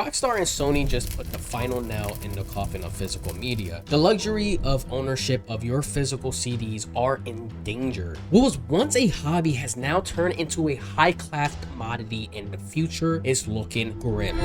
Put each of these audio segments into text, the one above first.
Rockstar and Sony just put the final nail in the coffin of physical media. The luxury of ownership of your physical CDs are in danger. What was once a hobby has now turned into a high-class commodity, and the future is looking grim.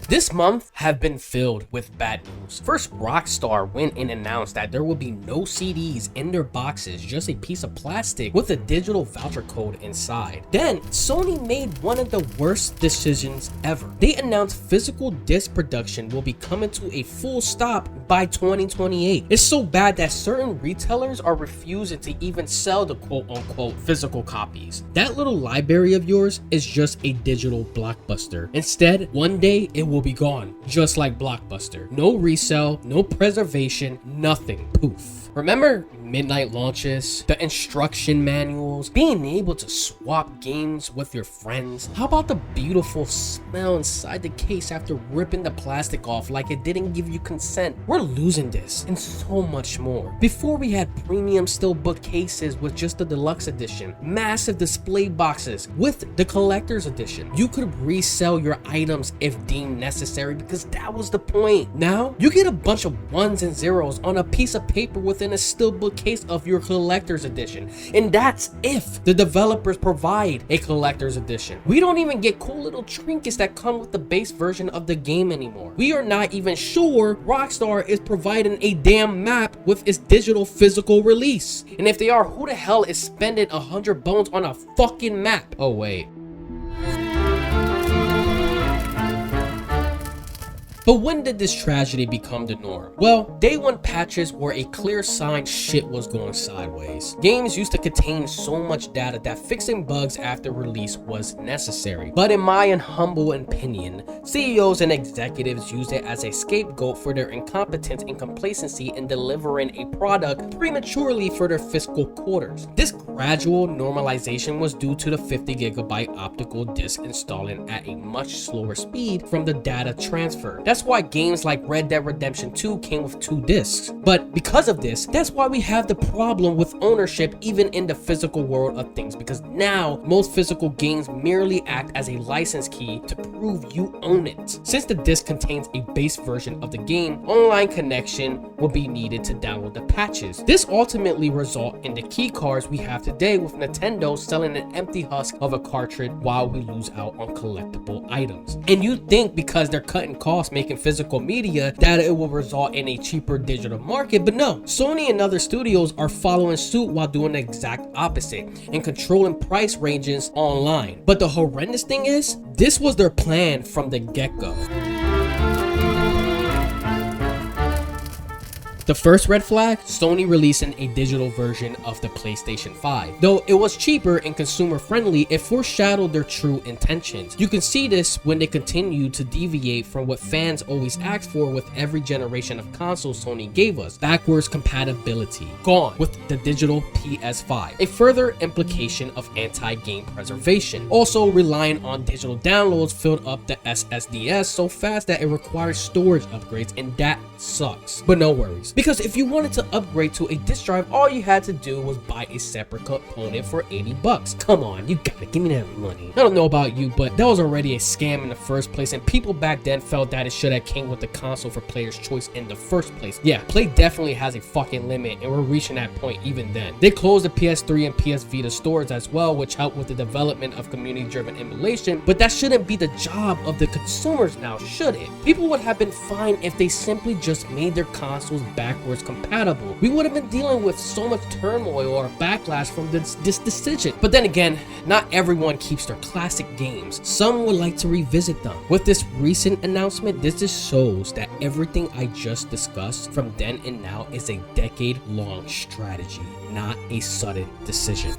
This month have been filled with bad news. First, Rockstar went and announced that there will be no CDs in their boxes, just a piece of plastic with a digital voucher code inside. Then, Sony made one of the worst decisions ever. They announced physical disc production will be coming to a full stop by 2028. It's so bad that certain retailers are refusing to even sell the quote-unquote physical copies. That little library of yours is just a digital Blockbuster. Instead, one day it will be gone, just like Blockbuster. No resale, no preservation, nothing. Poof. Remember midnight launches, the instruction manuals, being able to swap games with your friends? How about the beautiful smell inside the case after ripping the plastic off like it didn't give you consent? We're losing this and so much more. Before, we had premium steelbook cases with just the deluxe edition, massive display boxes with the collector's edition. You could resell your items if deemed necessary because that was the point. Now you get a bunch of ones and zeros on a piece of paper within a steelbook case of your collector's edition, and that's if the developers provide a collector's edition. We don't even get cool little trinkets that come with the base version of the game anymore. We are not even sure Rockstar is providing a damn map with its digital physical release, and if they are, who the hell is spending 100 bones on a fucking map? Oh wait. But when did this tragedy become the norm? Well, day one patches were a clear sign shit was going sideways. Games used to contain so much data that fixing bugs after release was necessary. But in my humble opinion, CEOs and executives used it as a scapegoat for their incompetence and complacency in delivering a product prematurely for their fiscal quarters. This gradual normalization was due to the 50GB optical disc installing at a much slower speed from the data transfer. That's why games like Red Dead Redemption 2 came with 2 discs. But because of this, that's why we have the problem with ownership even in the physical world of things, because now most physical games merely act as a license key to prove you own it. Since the disc contains a base version of the game, online connection will be needed to download the patches. This ultimately result in the key cards we have today, with Nintendo selling an empty husk of a cartridge while we lose out on collectible items. And you think because they're cutting costs making physical media that it will result in a cheaper digital market, but no. Sony and other studios are following suit while doing the exact opposite and controlling price ranges online. But the horrendous thing is, this was their plan from the get-go. The first red flag, Sony releasing a digital version of the PlayStation 5. Though it was cheaper and consumer friendly, it foreshadowed their true intentions. You can see this when they continue to deviate from what fans always asked for with every generation of consoles Sony gave us: backwards compatibility. Gone with the digital PS5. A further implication of anti-game preservation. Also relying on digital downloads filled up the SSDs so fast that it requires storage upgrades, and that sucks. But no worries. Because if you wanted to upgrade to a disk drive, all you had to do was buy a separate component for $80. Come on, you gotta give me that money. I don't know about you, but that was already a scam in the first place, and people back then felt that it should have came with the console for players' choice in the first place. Yeah, Play definitely has a fucking limit, and we're reaching that point even then. They closed the PS3 and PS Vita stores as well, which helped with the development of community-driven emulation, but that shouldn't be the job of the consumers now, should it? People would have been fine if they simply just made their consoles backwards compatible. We would have been dealing with so much turmoil or backlash from this decision. But then again, not everyone keeps their classic games. Some would like to revisit them. With this recent announcement, this just shows that everything I just discussed from then and now is a decade-long strategy, not a sudden decision.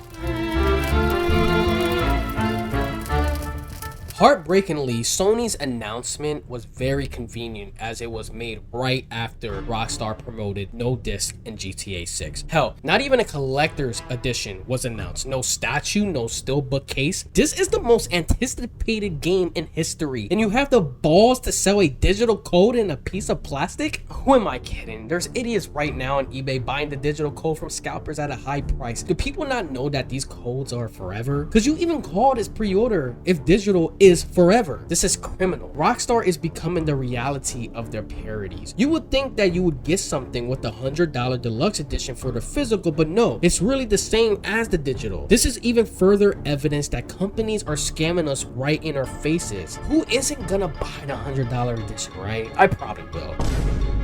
Heartbreakingly, Sony's announcement was very convenient as it was made right after Rockstar promoted no disc in GTA 6. Hell, not even a collector's edition was announced. No statue, no steelbook case. This is the most anticipated game in history, and you have the balls to sell a digital code in a piece of plastic? Who am I kidding? There's idiots right now on eBay buying the digital code from scalpers at a high price. Do people not know that these codes are forever? Could you even call this pre-order if digital is forever? This is criminal. Rockstar is becoming the reality of their parodies. You would think that you would get something with the $100 deluxe edition for the physical, but no, it's really the same as the digital. This is even further evidence that companies are scamming us right in our faces. Who isn't gonna buy the $100 edition, right? I probably will.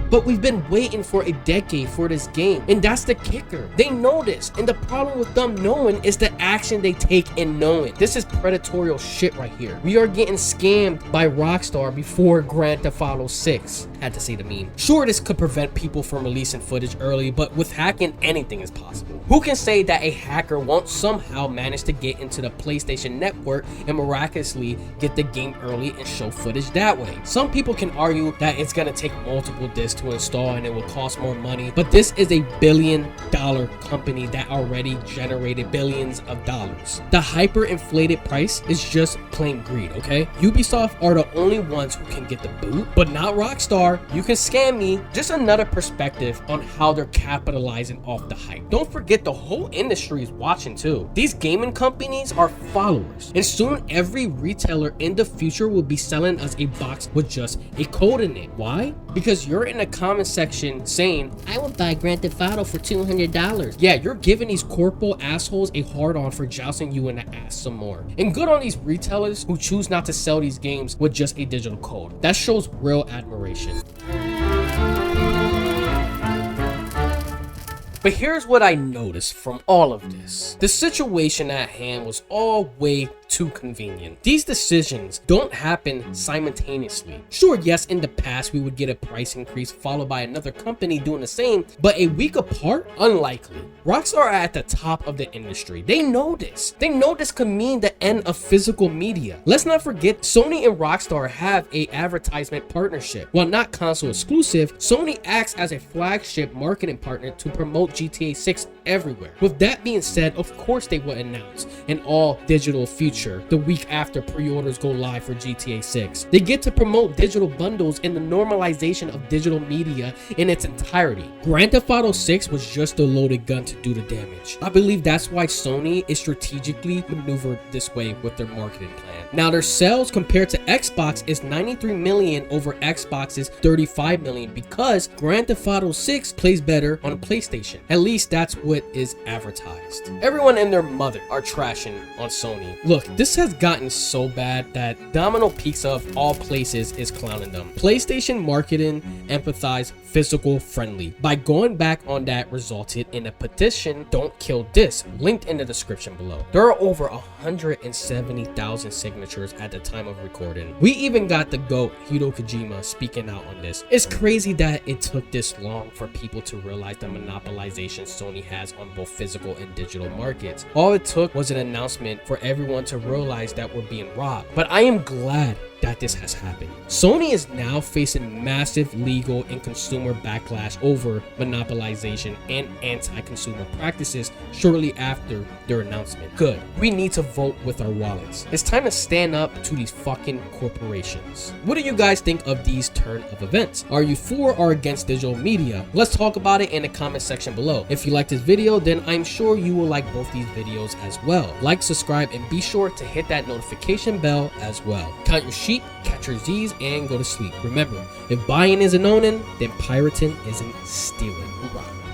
But we've been waiting for a decade for this game, and that's the kicker. They know this, and the problem with them knowing is the action they take in knowing. This is predatorial shit right here. We are getting scammed by Rockstar before Grand Theft Auto 6. Had to say the meme. Sure, this could prevent people from releasing footage early, but with hacking, anything is possible. Who can say that a hacker won't somehow manage to get into the PlayStation network and miraculously get the game early and show footage that way? Some people can argue that it's gonna take multiple discs to install and it will cost more money, but this is a billion-dollar company that already generated billions of dollars. The hyper-inflated price is just plain greed, okay? Ubisoft are the only ones who can get the boot, but not Rockstar. You can scam me. Just another perspective on how they're capitalizing off the hype. Don't forget, the whole industry is watching too. These gaming companies are followers, and soon every retailer in the future will be selling us a box with just a code in it. Why? Because you're in the comment section saying, I will buy Grand Theft Auto for $200. Yeah, you're giving these corporal assholes a hard on for jousting you in the ass some more. And good on these retailers who choose not to sell these games with just a digital code. That shows real admiration. But here's what I noticed from all of this. The situation at hand was all way too convenient. These decisions don't happen simultaneously. Sure, yes, in the past we would get a price increase followed by another company doing the same, but a week apart? Unlikely. Rockstar are at the top of the industry. They know this. They know this could mean the end of physical media. Let's not forget, Sony and Rockstar have a advertisement partnership. While not console exclusive, Sony acts as a flagship marketing partner to promote GTA 6 everywhere. With that being said, of course they will announce an all digital future the week after pre-orders go live for GTA 6. They get to promote digital bundles and the normalization of digital media in its entirety. Grand Theft Auto 6 was just a loaded gun to do the damage. I believe that's why Sony is strategically maneuvered this way with their marketing plan. Now their sales compared to Xbox is 93 million over Xbox's 35 million because Grand Theft Auto 6 plays better on a PlayStation. At least that's what is advertised. Everyone and their mother are trashing on Sony. Look, this has gotten so bad that Domino Pizza of all places is clowning them. PlayStation marketing emphasized physical friendly. By going back on that resulted in a petition, Don't Kill This, linked in the description below. There are over 170,000 signatures at the time of recording. We even got the GOAT, Hideo Kojima, speaking out on this. It's crazy that it took this long for people to realize the monopolization Sony has on both physical and digital markets. All it took was an announcement for everyone to realize that we're being robbed. But I am glad that this has happened. Sony is now facing massive legal and consumer backlash over monopolization and anti-consumer practices shortly after their announcement. Good. We need to vote with our wallets. It's time to stand up to these fucking corporations. What do you guys think of these turn of events? Are you for or against digital media? Let's talk about it in the comment section below. If you like this video, then I'm sure you will like both these videos as well. Like, subscribe, and be sure to hit that notification bell as well. Count your sheep, catch your Z's, and go to sleep. Remember, if buying isn't owning, then pirating isn't stealing. Hoorah.